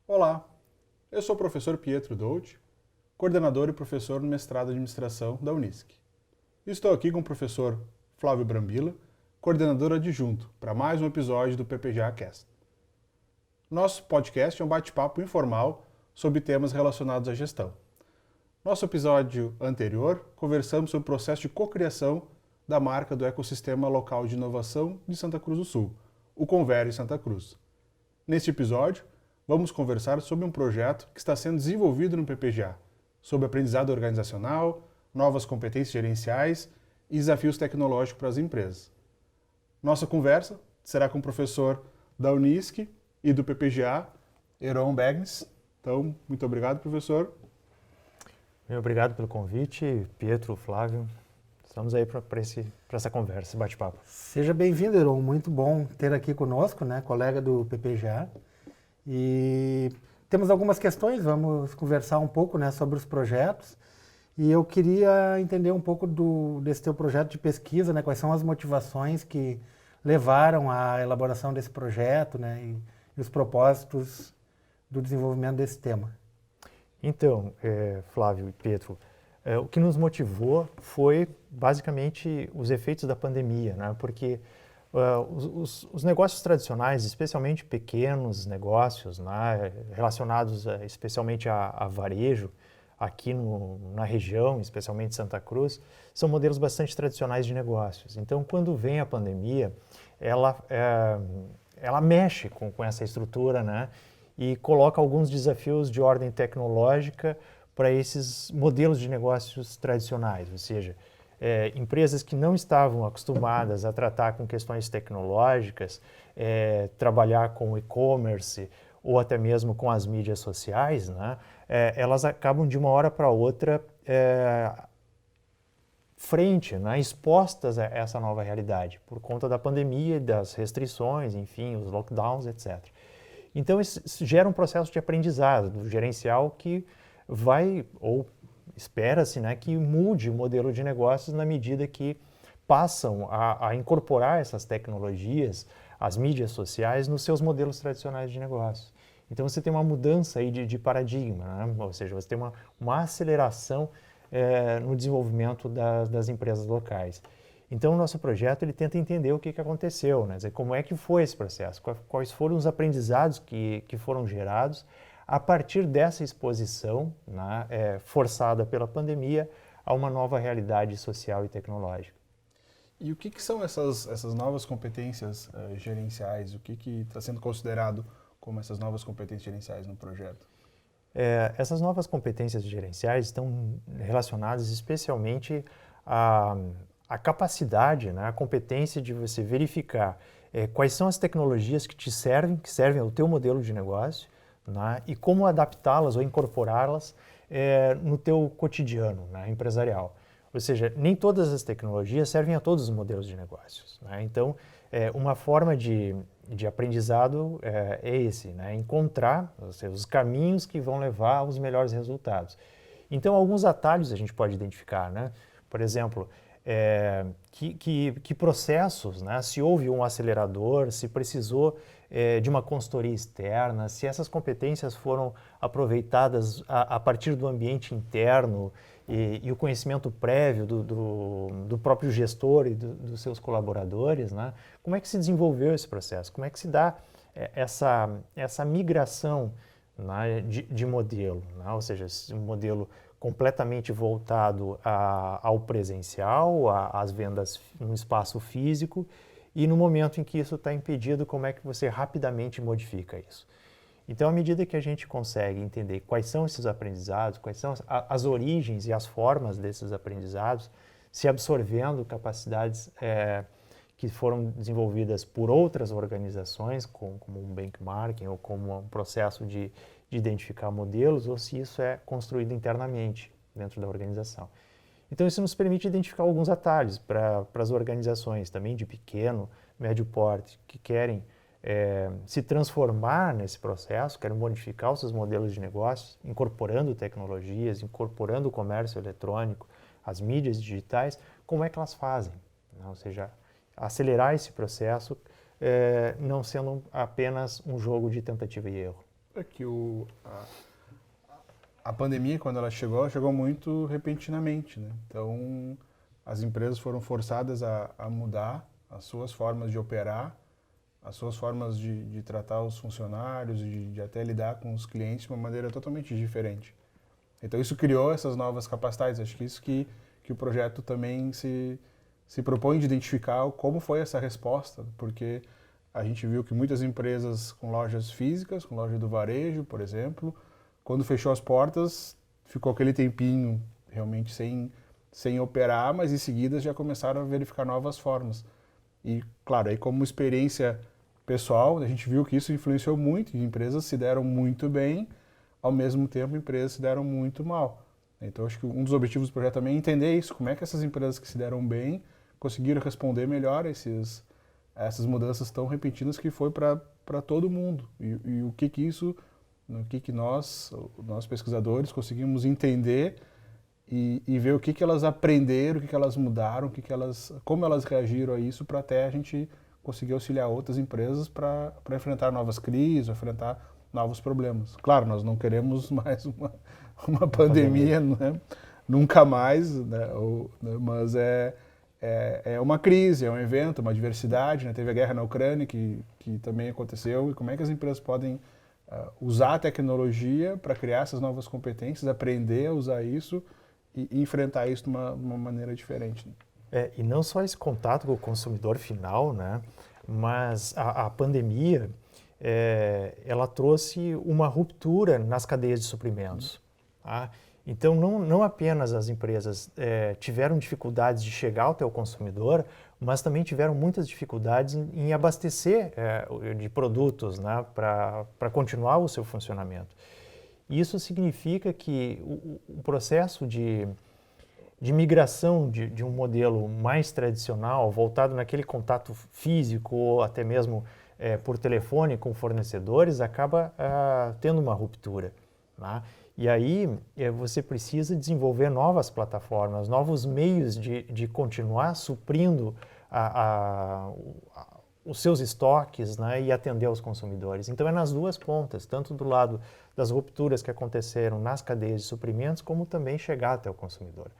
Olá, eu sou o professor Pietro Dolci, coordenador e professor no mestrado em administração da Unisc. Estou aqui com o professor Flávio Brambila, coordenador adjunto, para mais um episódio do PPGA Cast. Nosso podcast é um bate-papo informal sobre temas relacionados à gestão. Nosso episódio anterior, conversamos sobre o processo de cocriação da marca do ecossistema local de inovação de Santa Cruz do Sul, o Convero em Santa Cruz. Neste episódio, vamos conversar sobre um projeto que está sendo desenvolvido no PPGA, sobre aprendizado organizacional, novas competências gerenciais e desafios tecnológicos para as empresas. Nossa conversa será com o professor da Unisc e do PPGA, Heron Begnes. Então, muito obrigado, professor. Meu obrigado pelo convite, Pietro, Flávio. Estamos aí para essa conversa, esse bate-papo. Seja bem-vindo, Heron. Muito bom ter aqui conosco, né, colega do PPGA. E temos algumas questões, vamos conversar um pouco, né, sobre os projetos. E eu queria entender um pouco desse teu projeto de pesquisa, né, quais são as motivações que levaram à elaboração desse projeto, né, e os propósitos do desenvolvimento desse tema. Então, Flávio e Pietro, o que nos motivou foi basicamente os efeitos da pandemia, né? Porque os negócios tradicionais, especialmente pequenos negócios, né, relacionados especialmente a varejo, aqui na região, especialmente Santa Cruz, são modelos bastante tradicionais de negócios. Então, quando vem a pandemia, ela mexe com essa estrutura, né? E coloca alguns desafios de ordem tecnológica para esses modelos de negócios tradicionais, ou seja, empresas que não estavam acostumadas a tratar com questões tecnológicas, trabalhar com e-commerce ou até mesmo com as mídias sociais, né, elas acabam de uma hora para outra frente, né, expostas a essa nova realidade, por conta da pandemia, das restrições, enfim, os lockdowns, etc. Então, isso gera um processo de aprendizado do gerencial que vai, ou espera-se, né, que mude o modelo de negócios na medida que passam a incorporar essas tecnologias, as mídias sociais, nos seus modelos tradicionais de negócio. Então, você tem uma mudança aí de paradigma, né? Ou seja, você tem uma aceleração no desenvolvimento das empresas locais. Então, o nosso projeto ele tenta entender o que aconteceu, né? Dizer, como é que foi esse processo, quais foram os aprendizados que foram gerados a partir dessa exposição, né, forçada pela pandemia a uma nova realidade social e tecnológica. E o que são essas novas competências gerenciais? O que está sendo considerado como essas novas competências gerenciais no projeto? Essas novas competências gerenciais estão relacionadas especialmente a capacidade, né, a competência de você verificar quais são as tecnologias que servem ao teu modelo de negócio, né, e como adaptá-las ou incorporá-las no teu cotidiano, né, empresarial. Ou seja, nem todas as tecnologias servem a todos os modelos de negócios, né? Então, uma forma de aprendizado é esse, né? Encontrar, ou seja, os caminhos que vão levar aos melhores resultados. Então, alguns atalhos a gente pode identificar, né? Por exemplo, que processos, né? Se houve um acelerador, se precisou de uma consultoria externa, se essas competências foram aproveitadas a partir do ambiente interno e o conhecimento prévio do próprio gestor e dos seus colaboradores, né? Como é que se desenvolveu esse processo? Como é que se dá essa migração, né, de modelo, né? Ou seja, um modelo completamente voltado ao presencial, às vendas no espaço físico, e no momento em que isso está impedido, como é que você rapidamente modifica isso? Então, à medida que a gente consegue entender quais são esses aprendizados, quais são as origens e as formas desses aprendizados, se absorvendo capacidades que foram desenvolvidas por outras organizações, como um benchmarking ou como um processo de identificar modelos, ou se isso é construído internamente dentro da organização. Então, isso nos permite identificar alguns atalhos para as organizações, também de pequeno, médio porte, que querem se transformar nesse processo, querem modificar os seus modelos de negócios, incorporando tecnologias, incorporando o comércio eletrônico, as mídias digitais, como é que elas fazem? Ou seja, acelerar esse processo não sendo apenas um jogo de tentativa e erro. é que a pandemia, quando ela chegou muito repentinamente, né? Então, as empresas foram forçadas a mudar as suas formas de operar, as suas formas de tratar os funcionários, de até lidar com os clientes de uma maneira totalmente diferente. Então, isso criou essas novas capacidades. Acho que isso que o projeto também se propõe de identificar como foi essa resposta, porque a gente viu que muitas empresas com lojas físicas, com loja do varejo, por exemplo, quando fechou as portas, ficou aquele tempinho realmente sem operar, mas em seguida já começaram a verificar novas formas. E, claro, aí como experiência pessoal, a gente viu que isso influenciou muito, e empresas se deram muito bem, ao mesmo tempo empresas se deram muito mal. Então, acho que um dos objetivos do projeto também é entender isso, como é que essas empresas que se deram bem conseguiram responder melhor a essas mudanças tão repentinas que foi para todo mundo. E o que nós pesquisadores conseguimos entender e ver o que elas aprenderam, o que elas mudaram, como elas reagiram a isso para até a gente conseguir auxiliar outras empresas para enfrentar novas crises, enfrentar novos problemas. Claro, nós não queremos mais uma pandemia, né? Nunca mais, né? Mas é uma crise, é um evento, uma adversidade, né? Teve a guerra na Ucrânia que também aconteceu, e como é que as empresas podem usar a tecnologia para criar essas novas competências, aprender a usar isso e enfrentar isso de uma maneira diferente. Né? E não só esse contato com o consumidor final, né? Mas a pandemia, ela trouxe uma ruptura nas cadeias de suprimentos. Tá? Então, não apenas as empresas tiveram dificuldades de chegar ao teu consumidor, mas também tiveram muitas dificuldades em abastecer de produtos, né, para continuar o seu funcionamento. Isso significa que o processo de migração de um modelo mais tradicional, voltado naquele contato físico ou até mesmo por telefone com fornecedores, acaba tendo uma ruptura. Tá? E aí você precisa desenvolver novas plataformas, novos meios de continuar suprindo os seus estoques, né, e atender aos consumidores. Então é nas duas pontas, tanto do lado das rupturas que aconteceram nas cadeias de suprimentos, como também chegar até o consumidor.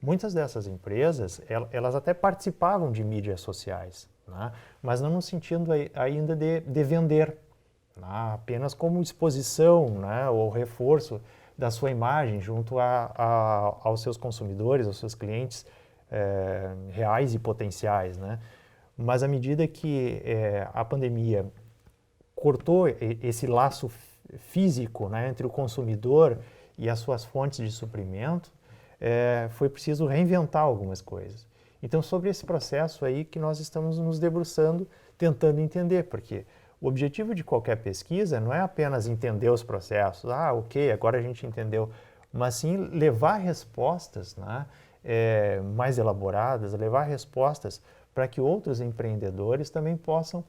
Muitas dessas empresas, elas até participavam de mídias sociais, né, mas não no sentido ainda de vender, apenas como exposição, né, ou reforço da sua imagem junto aos seus consumidores, aos seus clientes reais e potenciais. Né? Mas à medida que a pandemia cortou esse laço físico, né, entre o consumidor e as suas fontes de suprimento, foi preciso reinventar algumas coisas. Então, sobre esse processo aí que nós estamos nos debruçando, tentando entender, porque o objetivo de qualquer pesquisa não é apenas entender os processos, ok, agora a gente entendeu, mas sim levar respostas, né, mais elaboradas, levar respostas para que outros empreendedores também possam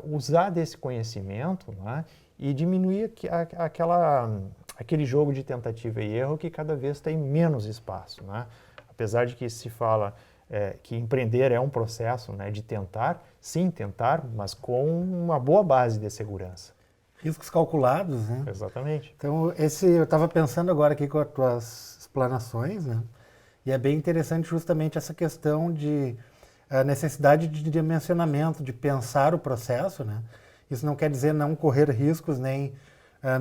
usar desse conhecimento, né, e diminuir aquele jogo de tentativa e erro que cada vez tem menos espaço. Né? Apesar de que se fala que empreender é um processo, né, de tentar, mas com uma boa base de segurança. Riscos calculados, né? Exatamente. Então, eu estava pensando agora aqui com as tuas explanações, né? E é bem interessante justamente essa questão de necessidade de dimensionamento, de pensar o processo, né? Isso não quer dizer não correr riscos, nem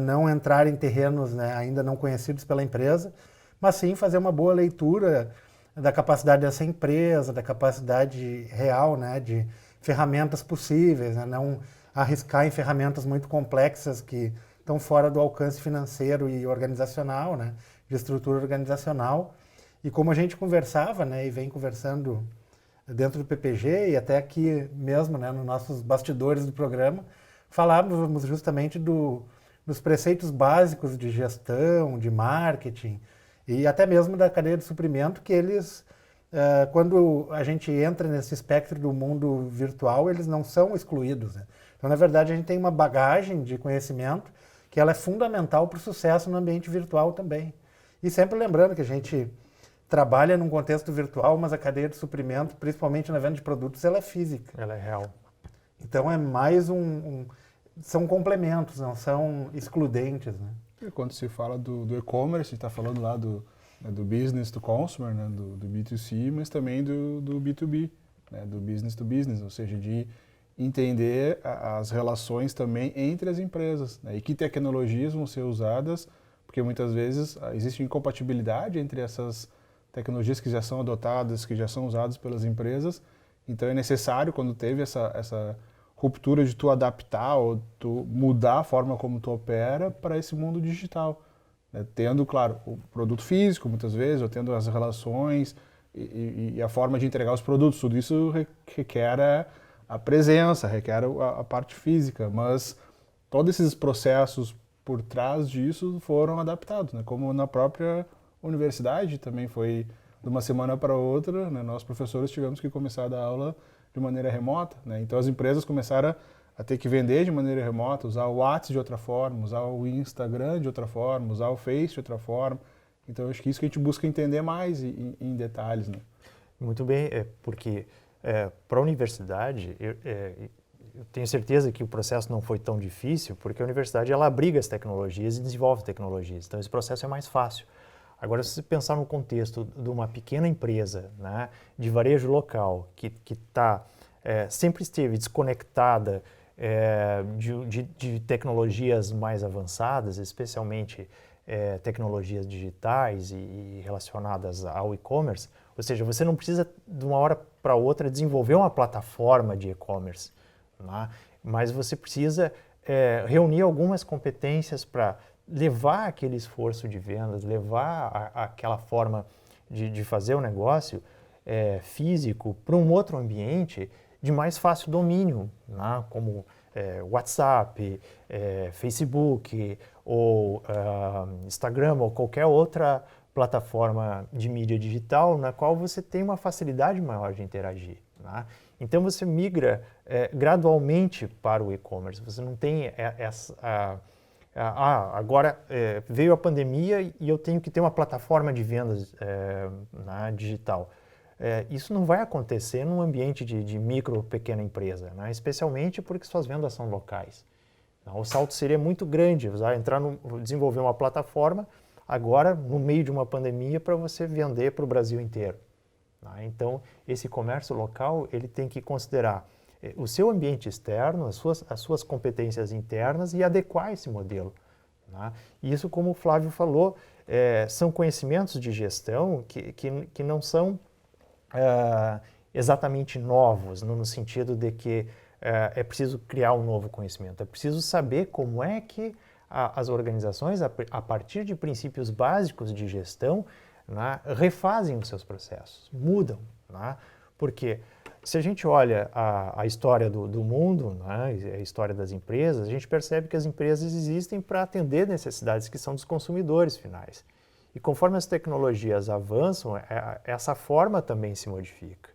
não entrar em terrenos, né, ainda não conhecidos pela empresa, mas sim fazer uma boa leitura da capacidade dessa empresa, da capacidade real, né, de ferramentas possíveis, né, não arriscar em ferramentas muito complexas que estão fora do alcance financeiro e organizacional, né, de estrutura organizacional. E como a gente conversava, né, e vem conversando dentro do PPG e até aqui mesmo, né, nos nossos bastidores do programa, falávamos justamente dos preceitos básicos de gestão, de marketing e até mesmo da cadeia de suprimento, que eles, quando a gente entra nesse espectro do mundo virtual, eles não são excluídos. Né? Então, na verdade, a gente tem uma bagagem de conhecimento que ela é fundamental para o sucesso no ambiente virtual também. E sempre lembrando que a gente trabalha num contexto virtual, mas a cadeia de suprimento, principalmente na venda de produtos, ela é física. Ela é real. Então, é mais são complementos, não são excludentes, né? E quando se fala do e-commerce, a gente está falando lá do business to consumer, né, do B2C, mas também do B2B, né, do business to business, ou seja, de entender as relações também entre as empresas, né, e que tecnologias vão ser usadas, porque muitas vezes existe incompatibilidade entre essas tecnologias que já são adotadas, que já são usadas pelas empresas, então é necessário, quando teve essa ruptura de tu adaptar ou tu mudar a forma como tu opera para esse mundo digital, né? Tendo, claro, o produto físico muitas vezes, ou tendo as relações e a forma de entregar os produtos, tudo isso requer a presença, requer a parte física, mas todos esses processos por trás disso foram adaptados, né? Como na própria universidade também foi de uma semana para outra, né? Nós professores tivemos que começar a dar aula de maneira remota, né? Então as empresas começaram a ter que vender de maneira remota, usar o WhatsApp de outra forma, usar o Instagram de outra forma, usar o Face de outra forma. Então acho que isso que a gente busca entender mais em detalhes, né? Muito bem, porque para a universidade, eu tenho certeza que o processo não foi tão difícil, porque a universidade ela abriga as tecnologias e desenvolve tecnologias, então esse processo é mais fácil. Agora, se você pensar no contexto de uma pequena empresa, né, de varejo local, que sempre esteve desconectada de tecnologias mais avançadas, especialmente tecnologias digitais e relacionadas ao e-commerce, ou seja, você não precisa de uma hora para outra desenvolver uma plataforma de e-commerce, né, mas você precisa reunir algumas competências para levar aquele esforço de vendas, levar aquela forma de fazer o negócio físico para um outro ambiente de mais fácil domínio, né? Como WhatsApp, Facebook, ou Instagram, ou qualquer outra plataforma de mídia digital na qual você tem uma facilidade maior de interagir, né? Então você migra gradualmente para o e-commerce, você não tem agora veio a pandemia e eu tenho que ter uma plataforma de vendas digital. Isso não vai acontecer num ambiente de micro, pequena empresa, né? Especialmente porque suas vendas são locais. Então, o salto seria muito grande, desenvolver uma plataforma agora no meio de uma pandemia para você vender para o Brasil inteiro, né? Então, esse comércio local ele tem que considerar o seu ambiente externo, as suas competências internas e adequar esse modelo, né? E isso, como o Flávio falou, são conhecimentos de gestão que não são exatamente novos, no sentido de que é preciso criar um novo conhecimento, é preciso saber como é que as organizações, a partir de princípios básicos de gestão, né, refazem os seus processos, mudam, né? Porque se a gente olha a história do mundo, né, a história das empresas, a gente percebe que as empresas existem para atender necessidades que são dos consumidores finais. E conforme as tecnologias avançam, essa forma também se modifica,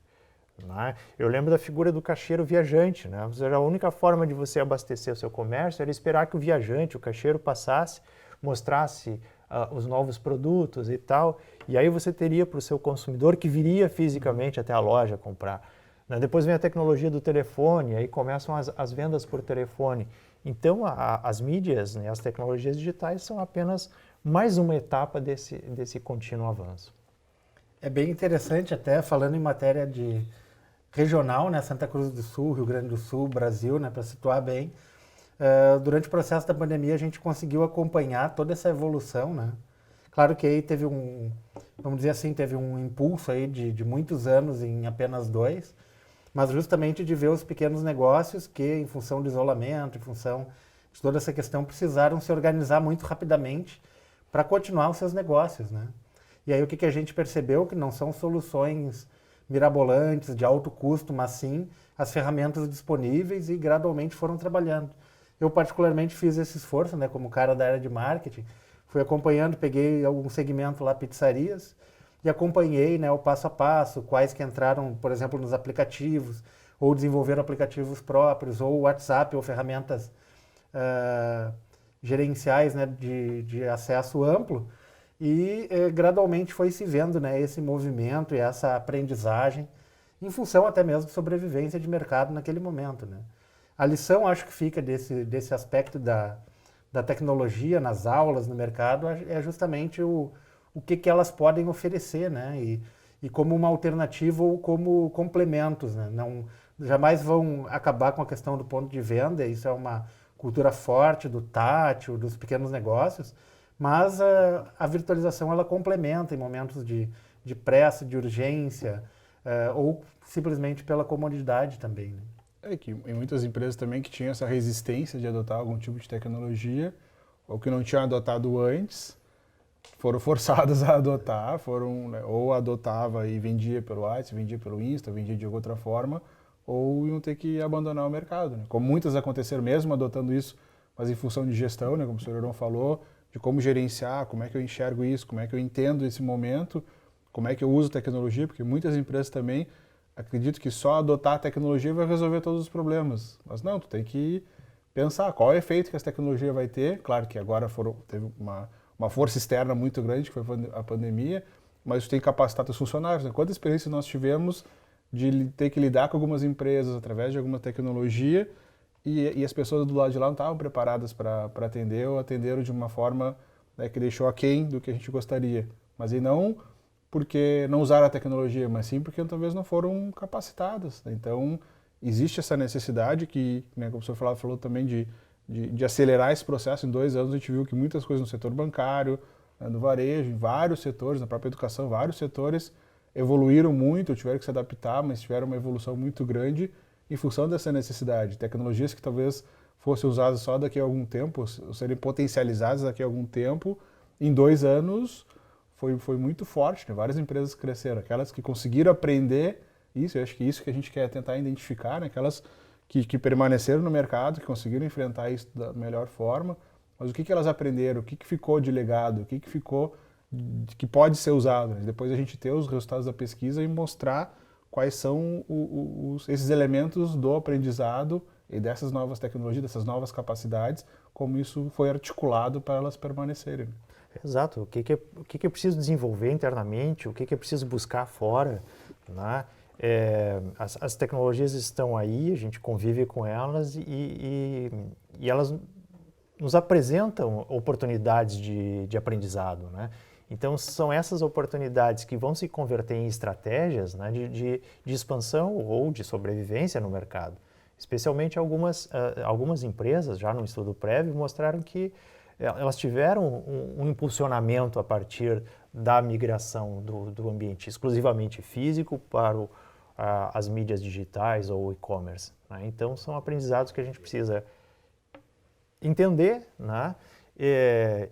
né? Eu lembro da figura do caixeiro viajante, né? Ou seja, a única forma de você abastecer o seu comércio era esperar que o viajante, o caixeiro, passasse, mostrasse os novos produtos e tal, e aí você teria para o seu consumidor que viria fisicamente até a loja comprar, né? Depois vem a tecnologia do telefone, aí começam as vendas por telefone. Então, as mídias, né, as tecnologias digitais são apenas mais uma etapa desse contínuo avanço. É bem interessante até, falando em matéria de regional, né, Santa Cruz do Sul, Rio Grande do Sul, Brasil, né, para situar bem, durante o processo da pandemia a gente conseguiu acompanhar toda essa evolução, né? Claro que aí teve vamos dizer assim, teve um impulso aí de muitos anos em apenas 2, mas justamente de ver os pequenos negócios que, em função do isolamento, em função de toda essa questão, precisaram se organizar muito rapidamente para continuar os seus negócios, né? E aí o que a gente percebeu? Que não são soluções mirabolantes, de alto custo, mas sim as ferramentas disponíveis e gradualmente foram trabalhando. Eu particularmente fiz esse esforço, né, como cara da área de marketing, fui acompanhando, peguei algum segmento lá, pizzarias, e acompanhei, né, o passo a passo, quais que entraram, por exemplo, nos aplicativos, ou desenvolveram aplicativos próprios, ou WhatsApp, ou ferramentas gerenciais, né, de acesso amplo, e gradualmente foi se vendo, né, esse movimento e essa aprendizagem, em função até mesmo de sobrevivência de mercado naquele momento, né. A lição, acho que fica desse aspecto da tecnologia nas aulas, no mercado, é justamente o que elas podem oferecer, né? E como uma alternativa ou como complementos, né? Não, jamais vão acabar com a questão do ponto de venda, isso é uma cultura forte do tátil, dos pequenos negócios, mas a virtualização ela complementa em momentos de pressa, de urgência, ou simplesmente pela comodidade também, né? É que em muitas empresas também que tinham essa resistência de adotar algum tipo de tecnologia, ou que não tinham adotado antes, foram forçadas a adotar, né, ou adotava e vendia pelo WhatsApp, vendia pelo Insta, vendia de outra forma, ou iam ter que abandonar o mercado, né? Como muitas aconteceram mesmo adotando isso, mas em função de gestão, né, como o senhor Heron falou, de como gerenciar, como é que eu enxergo isso, como é que eu entendo esse momento, como é que eu uso tecnologia, porque muitas empresas também acredito que só adotar a tecnologia vai resolver todos os problemas. Mas não, tu tem que pensar qual é o efeito que essa tecnologia vai ter. Claro que agora teve uma força externa muito grande, que foi a pandemia, mas tu tem que capacitar teus funcionários, né? Quanta experiência nós tivemos de ter que lidar com algumas empresas através de alguma tecnologia e as pessoas do lado de lá não estavam preparadas para atender ou atenderam de uma forma, né, que deixou aquém do que a gente gostaria. Mas e não porque não usaram a tecnologia, mas sim porque talvez não foram capacitadas, né? Então, existe essa necessidade que, né, como o senhor falou também, de acelerar esse processo. Em 2 anos a gente viu que muitas coisas no setor bancário, né, no varejo, em vários setores, na própria educação, vários setores evoluíram muito, tiveram que se adaptar, mas tiveram uma evolução muito grande em função dessa necessidade. Tecnologias que talvez fossem usadas só daqui a algum tempo, ou serem potencializadas daqui a algum tempo, em 2 anos foi muito forte, né? Várias empresas cresceram, aquelas que conseguiram aprender isso, eu acho que isso que a gente quer tentar identificar, né? Aquelas que permaneceram no mercado, que conseguiram enfrentar isso da melhor forma, mas o que elas aprenderam, o que ficou de legado, o que ficou que pode ser usado, né? Depois a gente ter os resultados da pesquisa e mostrar quais são esses elementos do aprendizado e dessas novas tecnologias, dessas novas capacidades, como isso foi articulado para elas permanecerem. Exato. O que eu preciso desenvolver internamente, o que eu preciso buscar fora, né? As tecnologias estão aí, a gente convive com elas e elas nos apresentam oportunidades de aprendizado, né? Então, são essas oportunidades que vão se converter em estratégias, né, de expansão ou de sobrevivência no mercado. Especialmente algumas empresas, já no estudo prévio, mostraram que elas tiveram um impulsionamento a partir da migração do ambiente exclusivamente físico para as mídias digitais ou e-commerce, né? Então, são aprendizados que a gente precisa entender, né?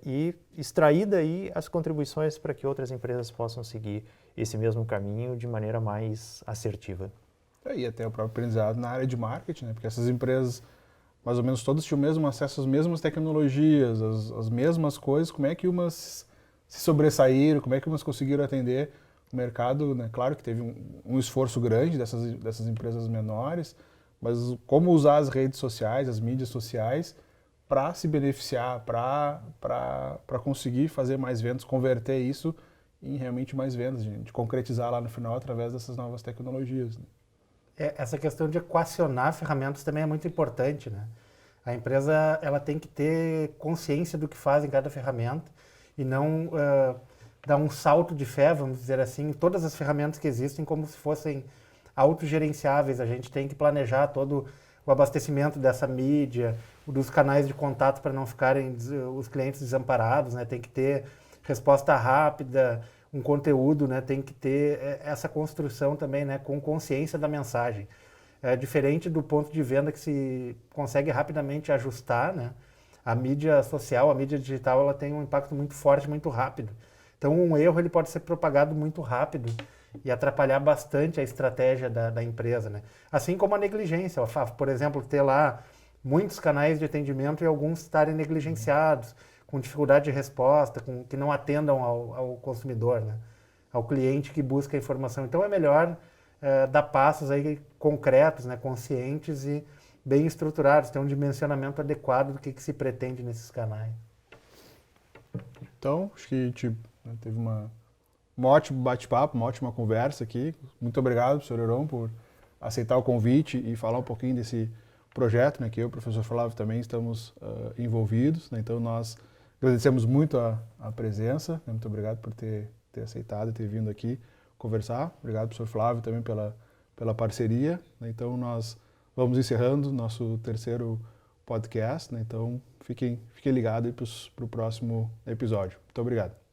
E extrair daí as contribuições para que outras empresas possam seguir esse mesmo caminho de maneira mais assertiva. E até o próprio aprendizado na área de marketing, né? Porque essas empresas, mais ou menos todas, tinham o mesmo acesso às mesmas tecnologias, às mesmas coisas. Como é que umas se sobressaíram, como é que umas conseguiram atender o mercado, né? Claro que teve um esforço grande dessas empresas menores, mas como usar as redes sociais, as mídias sociais, para se beneficiar, para conseguir fazer mais vendas, converter isso em realmente mais vendas, de concretizar lá no final através dessas novas tecnologias, né? Essa questão de equacionar ferramentas também é muito importante, né? A empresa ela tem que ter consciência do que faz em cada ferramenta e não dar um salto de fé, vamos dizer assim, em todas as ferramentas que existem como se fossem autogerenciáveis. A gente tem que planejar todo o abastecimento dessa mídia, dos canais de contato para não ficarem os clientes desamparados, né? Tem que ter resposta rápida, um conteúdo, né? Tem que ter essa construção também, né? Com consciência da mensagem. É diferente do ponto de venda que se consegue rapidamente ajustar, né? A mídia social, a mídia digital, ela tem um impacto muito forte, muito rápido. Então, um erro ele pode ser propagado muito rápido e atrapalhar bastante a estratégia da empresa, né? Assim como a negligência, por exemplo, ter lá muitos canais de atendimento e alguns estarem negligenciados, com dificuldade de resposta, que não atendam ao consumidor, né? Ao cliente que busca a informação. Então é melhor dar passos aí concretos, né? Conscientes e bem estruturados, ter um dimensionamento adequado do que se pretende nesses canais. Então, acho que a gente teve um ótimo bate-papo, uma ótima conversa aqui. Muito obrigado, senhor Heron, por aceitar o convite e falar um pouquinho desse projeto, né, que eu e o professor Flávio também estamos envolvidos, né, então nós agradecemos muito a presença, né, muito obrigado por ter aceitado e ter vindo aqui conversar, obrigado professor Flávio também pela parceria, né, então nós vamos encerrando nosso terceiro podcast, né, então fiquem ligados para o próximo episódio. Muito obrigado.